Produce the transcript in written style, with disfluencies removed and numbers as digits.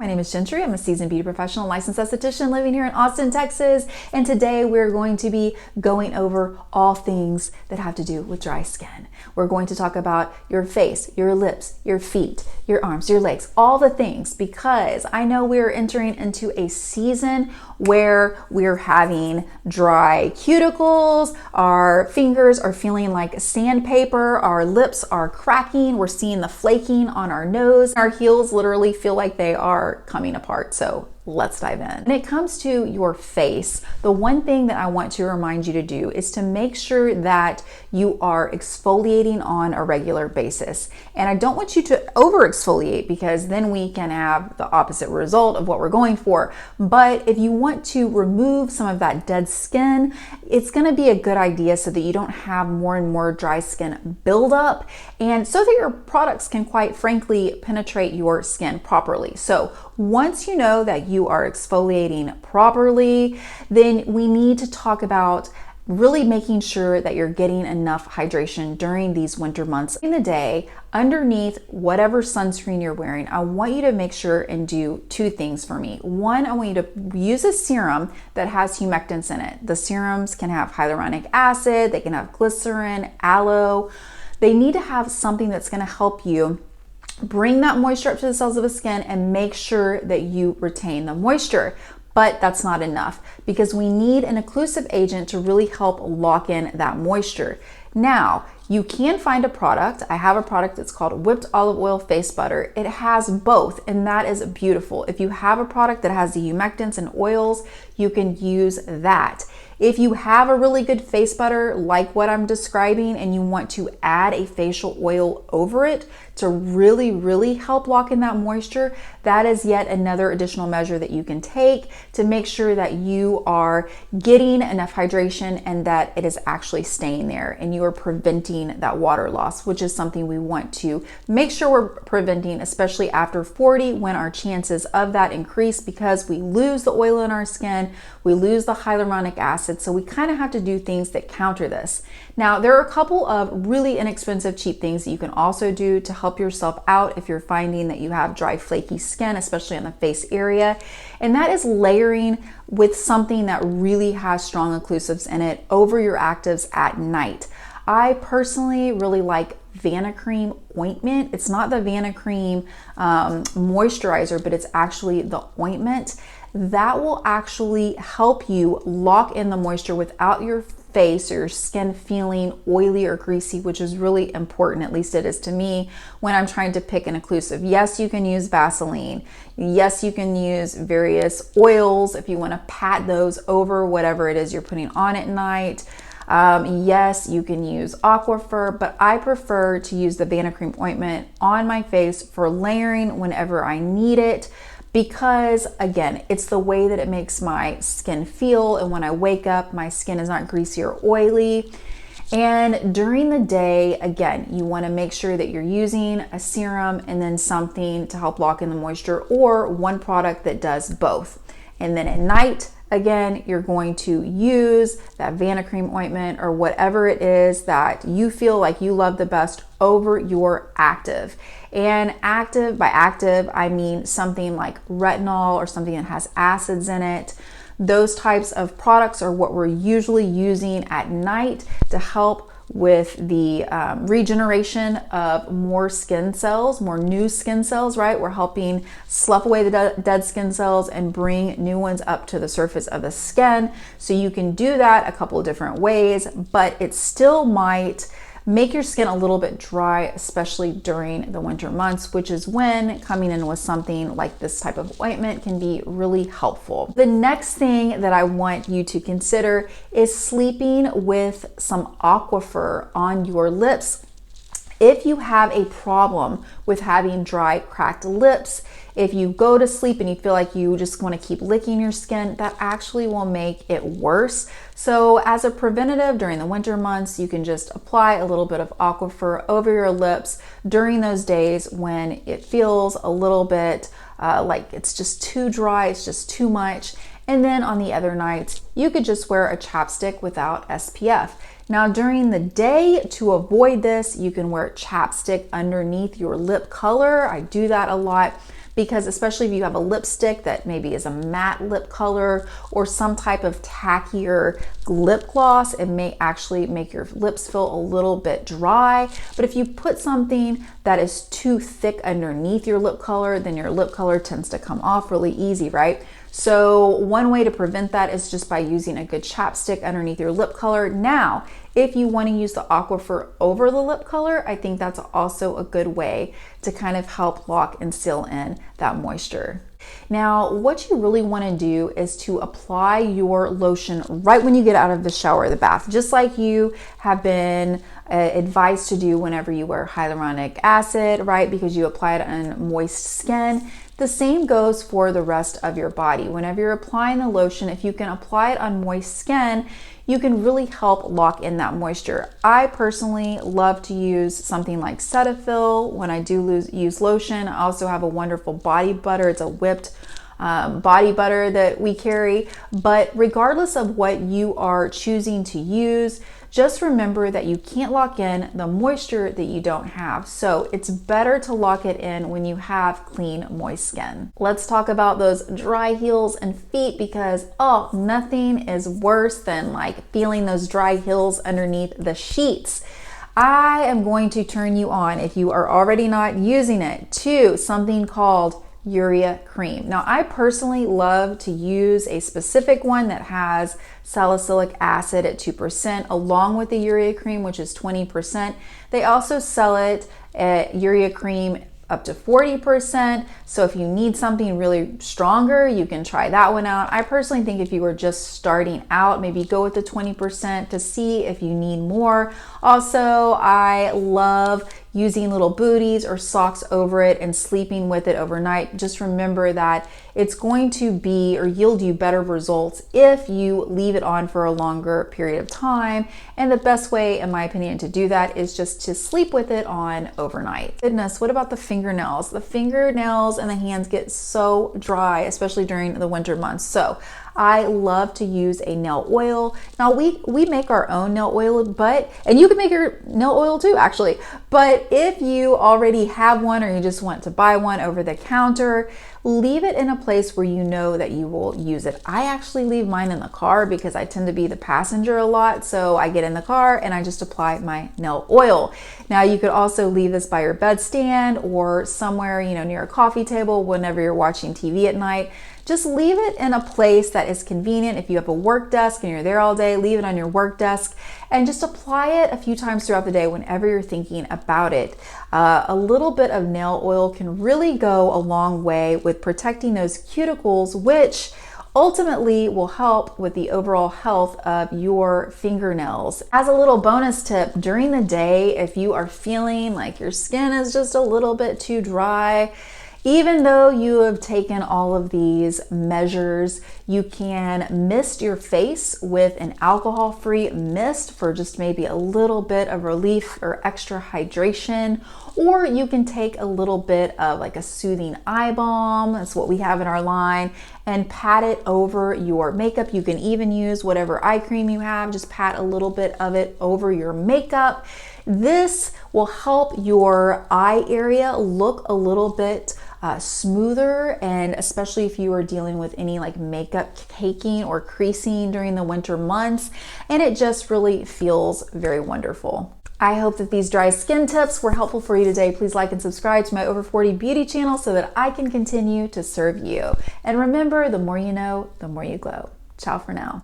My name is Jentri. I'm a seasoned beauty professional, licensed esthetician living here in Austin, Texas. And today we're going to be going over all things that have to do with dry skin. We're going to talk about your face, your lips, your feet, your arms, your legs, all the things, because I know we're entering into a season where we're having dry cuticles, our fingers are feeling like sandpaper, our lips are cracking, we're seeing the flaking on our nose, our heels literally feel like they are coming apart. So let's dive in. When it comes to your face, the one thing that I want to remind you to do is to make sure that you are exfoliating on a regular basis. And I don't want you to over exfoliate, because then we can have the opposite result of what we're going for. But if you want to remove some of that dead skin, it's going to be a good idea so that you don't have more and more dry skin buildup, and so that your products can, quite frankly, penetrate your skin properly. So once you know that you are exfoliating properly, then we need to talk about really making sure that you're getting enough hydration during these winter months. In the day, underneath whatever sunscreen you're wearing, I want you to make sure and do two things for me. One, I want you to use a serum that has humectants in it. The serums can have hyaluronic acid, they can have glycerin, aloe. They need to have something that's going to help you bring that moisture up to the cells of the skin and make sure that you retain the moisture. But that's not enough, because we need an occlusive agent to really help lock in that moisture. Now, you can find a product. I have a product that's called Whipped Olive Oil Face Butter. It has both, and that is beautiful. If you have a product that has the humectants and oils, you can use that. If you have a really good face butter like what I'm describing and you want to add a facial oil over it to really help lock in that moisture, that is yet another additional measure that you can take to make sure that you are getting enough hydration and that it is actually staying there and you are preventing that water loss, which is something we want to make sure we're preventing, especially after 40, when our chances of that increase because we lose the oil in our skin, we lose the hyaluronic acid. So we kind of have to do things that counter this. Now, there are a couple of really inexpensive, cheap things that you can also do to help yourself out if you're finding that you have dry, flaky skin, especially on the face area. And that is layering with something that really has strong occlusives in it over your actives at night. I personally really like Vanicream Ointment. It's not the Vanicream moisturizer, but it's actually the ointment. That will actually help you lock in the moisture without your face or your skin feeling oily or greasy, which is really important. At least it is to me when I'm trying to pick an occlusive. Yes, you can use Vaseline. Yes, you can use various oils if you want to pat those over whatever it is you're putting on at night. Yes, you can use Aquaphor, but I prefer to use the Vanicream Ointment on my face for layering whenever I need it, because again, it's the way that it makes my skin feel, and when I wake up, my skin is not greasy or oily. And during the day, again, you want to make sure that you're using a serum and then something to help lock in the moisture, or one product that does both. And then at night, again, you're going to use that Vanicream Ointment or whatever it is that you feel like you love the best over your active. And by active, I mean something like retinol or something that has acids in it. Those types of products are what we're usually using at night to help with the regeneration of more skin cells, more new skin cells, right? We're helping slough away the dead skin cells and bring new ones up to the surface of the skin. So you can do that a couple of different ways, but it still might make your skin a little bit dry, especially during the winter months, which is when coming in with something like this type of ointment can be really helpful. The next thing that I want you to consider is sleeping with some Aquaphor on your lips. If you have a problem with having dry, cracked lips, if you go to sleep and you feel like you just want to keep licking your skin, that actually will make it worse. So as a preventative during the winter months, you can just apply a little bit of Aquaphor over your lips during those days when it feels a little bit like it's just too dry, it's just too much. And then on the other nights, you could just wear a chapstick without SPF. Now during the day, to avoid this, you can wear chapstick underneath your lip color. I do that a lot because especially if you have a lipstick that maybe is a matte lip color or some type of tackier lip gloss, it may actually make your lips feel a little bit dry. But if you put something that is too thick underneath your lip color, then your lip color tends to come off really easy, right? So one way to prevent that is just by using a good chapstick underneath your lip color. Now, if you want to use the Aquaphor over the lip color, I think that's also a good way to kind of help lock and seal in that moisture. Now, what you really want to do is to apply your lotion right when you get out of the shower or the bath, just like you have been advised to do whenever you wear hyaluronic acid, right? Because you apply it on moist skin. The same goes for the rest of your body. Whenever you're applying the lotion, if you can apply it on moist skin, you can really help lock in that moisture. I personally love to use something like Cetaphil when I do use lotion. I also have a wonderful body butter. It's a whipped body butter that we carry. But regardless of what you are choosing to use, just remember that you can't lock in the moisture that you don't have. So it's better to lock it in when you have clean, moist skin. Let's talk about those dry heels and feet, because nothing is worse than like feeling those dry heels underneath the sheets. I am going to turn you on, if you are already not using it, to something called Urea Cream. Now, I personally love to use a specific one that has salicylic acid at 2% along with the Urea Cream, which is 20%. They also sell it at Urea Cream up to 40%. So if you need something really stronger, you can try that one out. I personally think if you were just starting out, maybe go with the 20% to see if you need more. Also, I love using little booties or socks over it and sleeping with it overnight. Just remember that it's going to be or yield you better results if you leave it on for a longer period of time. And the best way, in my opinion, to do that is just to sleep with it on overnight. Goodness, what about the fingernails? The fingernails and the hands get so dry, especially during the winter months. So I love to use a nail oil. Now we make our own nail oil, and you can make your nail oil too, actually. But if you already have one or you just want to buy one over the counter, leave it in a place where you know that you will use it. I actually leave mine in the car because I tend to be the passenger a lot. So I get in the car and I just apply my nail oil. Now you could also leave this by your bedstand or somewhere, near a coffee table whenever you're watching TV at night. Just leave it in a place that is convenient. If you have a work desk and you're there all day, leave it on your work desk and just apply it a few times throughout the day whenever you're thinking about it. A little bit of nail oil can really go a long way with protecting those cuticles, which ultimately will help with the overall health of your fingernails. As a little bonus tip, during the day, if you are feeling like your skin is just a little bit too dry, even though you have taken all of these measures, you can mist your face with an alcohol-free mist for just maybe a little bit of relief or extra hydration. Or you can take a little bit of like a soothing eye balm, that's what we have in our line, and pat it over your makeup. You can even use whatever eye cream you have, just pat a little bit of it over your makeup. This will help your eye area look a little bit smoother, and especially if you are dealing with any like makeup caking or creasing during the winter months, and it just really feels very wonderful. I hope that these dry skin tips were helpful for you today. Please like and subscribe to my Over 40 Beauty channel so that I can continue to serve you. And remember, the more you know, the more you glow. Ciao for now.